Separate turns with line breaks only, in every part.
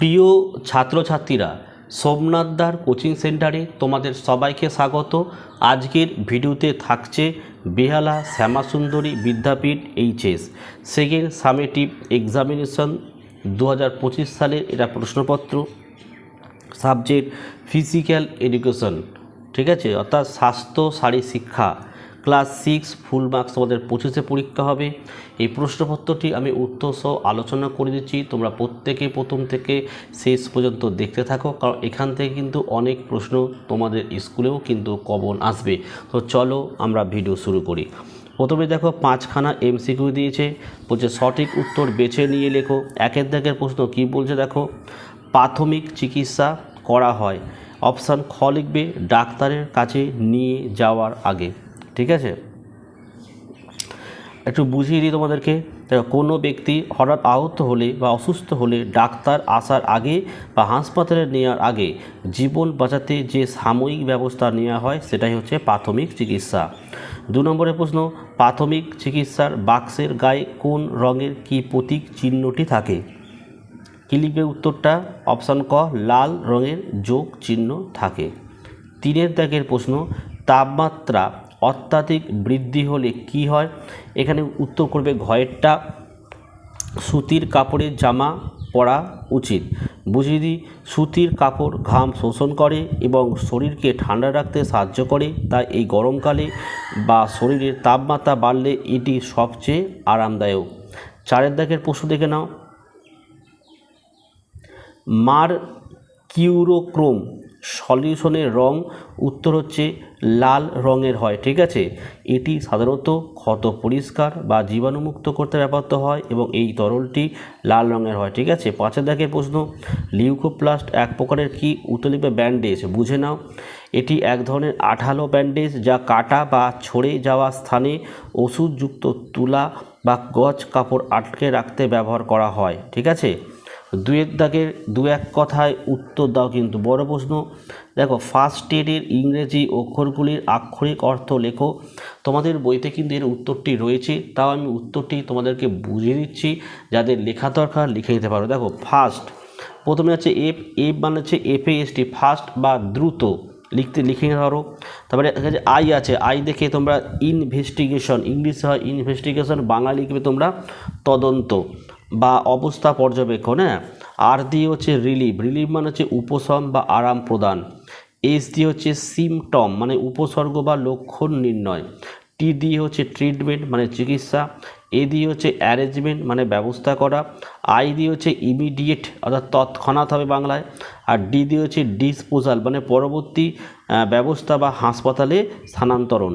প্রিয় ছাত্রছাত্রীরা, সোমনাথদার কোচিং সেন্টারে তোমাদের সবাইকে স্বাগত। আজকের ভিডিওতে থাকছে বেহালা শ্যামাসুন্দরী বিদ্যাপীঠ এইচএস সেকেন্ড সামেটিভ এক্সামিনেশন 2025 সালের এটা প্রশ্নপত্র। সাবজেক্ট ফিজিক্যাল এডুকেশন, ঠিক আছে, অর্থাৎ স্বাস্থ্য শারীরিক শিক্ষা, ক্লাস 6 ফুল মার্কস তোমাদের 25-এ পরীক্ষা হবে। এই প্রশ্নপত্রটি আমি উত্তর সহ আলোচনা করে দিচ্ছি, তোমরা প্রত্যেকে প্রথম থেকে শেষ পর্যন্ত দেখতে থাকো, কারণ এখান থেকে কিন্তু অনেক প্রশ্ন তোমাদের স্কুলেও কিন্তু কমন আসবে। তো চলো আমরা ভিডিও শুরু করি। প্রথমে দেখো 5খানা এমসিকিউ দিয়েছে, বলছে সঠিক উত্তর বেছে নিয়ে লেখো। একের দাগের প্রশ্ন কি বলছে দেখো, প্রাথমিক চিকিৎসা করা হয়। অপশান খ লিখবে ডাক্তারের কাছে নিয়ে যাওয়ার আগে, ঠিক আছে। একটু বুঝিয়ে দিই তোমাদেরকে। কোনো ব্যক্তি হঠাৎ আহত হলে বা অসুস্থ হলে ডাক্তার আসার আগে বা হাসপাতালে নেওয়ার আগে জীবন বাঁচাতে যে সাময়িক ব্যবস্থা নেওয়া হয় সেটাই হচ্ছে প্রাথমিক চিকিৎসা। 2 নম্বরের প্রশ্ন, প্রাথমিক চিকিৎসার বাক্সের গায়ে কোন রঙের কি প্রতীক চিহ্নটি থাকে? কি লিখবে উত্তরটা? অপশান ক লাল রঙের যোগ চিহ্ন থাকে। 3 দাগের প্রশ্ন, তাপমাত্রা অত্যাধিক বৃদ্ধি হলে কি হয়? এখানে উত্তর করবে ঘয়েরটা, সুতির কাপড়ের জামা পরা উচিত। বুঝিয়ে দিই, সুতির কাপড় ঘাম শোষণ করে এবং শরীরকে ঠান্ডা রাখতে সাহায্য করে, তাই এই গরমকালে বা শরীরের তাপমাত্রা বাড়লে এটি সবচেয়ে আরামদায়ক। 4 দাগের প্রশ্ন দেখে নাও, মারকিউরোক্রোম সলিউশনের রং উত্তর হচ্ছে লাল রঙের হয়, ঠিক আছে। এটি সাধারণত ক্ষত পরিষ্কার বা জীবাণুমুক্ত করতে ব্যবহৃত হয় এবং এই তরলটি লাল রঙের হয়, ঠিক আছে। 5 দাগের প্রশ্ন, লিউকোপ্লাস্ট এক প্রকারের কি? উত্তর লিখবে ব্যান্ডেজ। বুঝে নাও, এটি এক ধরনের আঠালো ব্যান্ডেজ যা কাটা বা ছড়ে যাওয়া স্থানে ওষুধযুক্ত তুলা বা গজ কাপড় আটকে রাখতে ব্যবহার করা হয়, ঠিক আছে। 2 দাগের 2-1 কথায় উত্তর দাও, কিন্তু বড় প্রশ্ন। দেখো, ফার্স্ট এডের ইংরেজি অক্ষরগুলির আক্ষরিক অর্থ লেখো। তোমাদের বইতে কিন্তু এর উত্তরটি রয়েছে, তাও আমি উত্তরটি তোমাদেরকে বুঝিয়ে দিচ্ছি, যাদের লেখা দরকার লিখে নিতে পারো। দেখো, ফার্স্ট প্রথমে আছে এফ, এফ মানে হচ্ছে FAST, ফার্স্ট বা দ্রুত, লিখে নিতে পারো। তারপরে আই আছে, আই দেখে তোমরা ইনভেস্টিগেশন, ইংলিশে হয় ইনভেস্টিগেশন, বাংলা লিখবে তোমরা তদন্ত বা অবস্থা পর্যবেক্ষণ। হ্যাঁ, আর দিয়ে হচ্ছে রিলিফ, রিলিফ মানে হচ্ছে উপশম বা আরাম প্রদান। এস দিয়ে হচ্ছে সিমটম মানে উপসর্গ বা লক্ষণ নির্ণয়। টি দিয়ে হচ্ছে ট্রিটমেন্ট মানে চিকিৎসা। এ দিয়ে হচ্ছে অ্যারেঞ্জমেন্ট মানে ব্যবস্থা করা। আই দিয়ে হচ্ছে ইমিডিয়েট অর্থাৎ তৎক্ষণাৎ হবে বাংলায়। আর ডি দিয়ে হচ্ছে ডিসপোজাল মানে পরবর্তী ব্যবস্থা বা হাসপাতালে স্থানান্তরণ।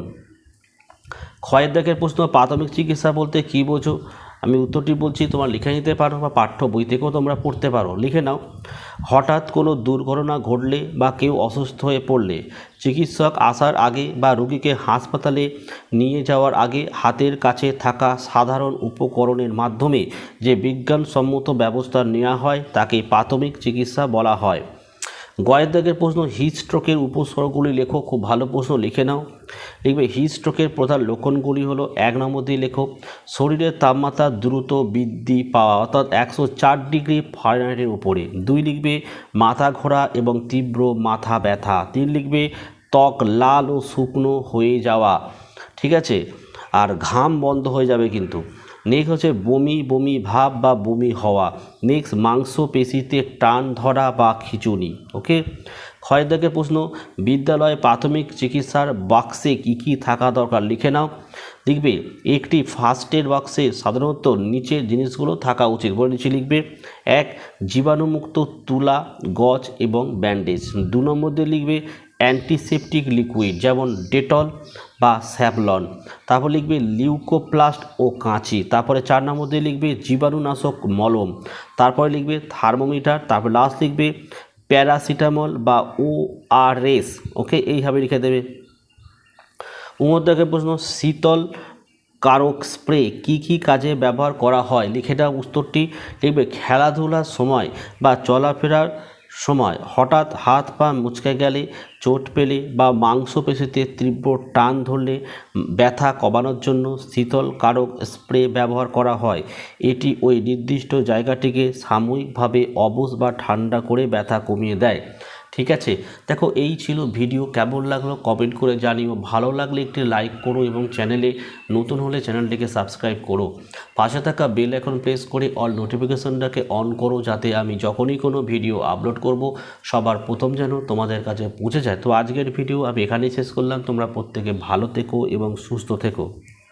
ক্ষয়ের দাগের প্রশ্ন, প্রাথমিক চিকিৎসা বলতে কী বোঝো? আমি উত্তরটি বলছি, তোমরা লিখে নিতে পারো বা পাঠ্য বই থেকেও তোমরা পড়তে পারো, লিখে নাও। হঠাৎ কোনো দুর্ঘটনা ঘটলে বা কেউ অসুস্থ হয়ে পড়লে চিকিৎসক আসার আগে বা রোগীকে হাসপাতালে নিয়ে যাওয়ার আগে হাতের কাছে থাকা সাধারণ উপকরণের মাধ্যমে যে বিজ্ঞানসম্মত ব্যবস্থা নেওয়া হয় তাকে প্রাথমিক চিকিৎসা বলা হয়। গয়ের দাগের প্রশ্ন, হিট স্ট্রোকের উপসর্গগুলি লেখো। খুব ভালো প্রশ্ন, লিখে নাও। লিখবে হিট স্ট্রোকের প্রধান লক্ষণগুলি হলো, 1 নম্বর দিয়ে লেখো শরীরের তাপমাত্রা দ্রুত বৃদ্ধি পাওয়া অর্থাৎ 104 ডিগ্রি ফারেনহাইটের উপরে। 2 লিখবে মাথা ঘোরা এবং তীব্র মাথা ব্যথা। 3 লিখবে ত্বক লাল ও শুকনো হয়ে যাওয়া, ঠিক আছে, আর ঘাম বন্ধ হয়ে যাবে কিন্তু। নেক্সট হচ্ছে বমি বমি ভাব বা বমি হওয়া। নেক্সট মাংসপেশিতে টান ধরা বা খিঁচুনি। ওকে। ক্ষয়ের দাগের প্রশ্ন, বিদ্যালয়ে প্রাথমিক চিকিৎসার বাক্সে কী কী থাকা দরকার? লিখে নাও। লিখবে একটি ফার্স্ট এড বাক্সে সাধারণত নিচের জিনিসগুলো থাকা উচিত, বলে নিচে লিখবে। 1 জীবাণুমুক্ত তুলা, গজ এবং ব্যান্ডেজ। 2 নম্বর দিয়ে লিখবে অ্যান্টিসেপটিক লিকুইড যেমন ডেটল বা স্যাভলন। তারপর লিখবে লিউকোপ্লাস্ট ও কাঁচি। তারপরে 4 নম্বর দিয়ে লিখবে জীবাণুনাশক মলম। তারপরে লিখবে থার্মোমিটার। তারপর লাস্ট লিখবে প্যারাসিটামল বা ORS। ওকে, এইভাবে লিখে দেবে। দাগের প্রশ্ন, শীতল কারক স্প্রে কি কি কাজে ব্যবহার করা হয়? লিখে দাও উত্তরটি। লিখবে খেলাধুলার সময় বা চলাফেরার সময় হঠাৎ হাত পা মুচকে গেলে, চোট পেলে বা মাংসপেশিতে তীব্র টান ধরলে ব্যথা কমানোর জন্য শীতল কারক স্প্রে ব্যবহার করা হয়। এটি ওই নির্দিষ্ট জায়গাটিকে সাময়িকভাবে অবশ বা ঠান্ডা করে ব্যথা কমিয়ে দেয়। ঠিক আছে, দেখো এই ছিল ভিডিও। কেমন লাগলো কমেন্ট করে জানিও। ভালো লাগলে একটি লাইক করো এবং চ্যানেলে নতুন হলে চ্যানেলটিকে সাবস্ক্রাইব করো। পাশে থাকা বেল আইকন প্রেস করে অল নোটিফিকেশনটাকে অন করো, যাতে আমি যখনই কোনো ভিডিও আপলোড করব সবার প্রথম যেন তোমাদের কাছে পৌঁছে যায়। তো আজকের ভিডিও আমি এখানেই শেষ করলাম। তোমরা প্রত্যেকে ভালো থেকো এবং সুস্থ থেকো।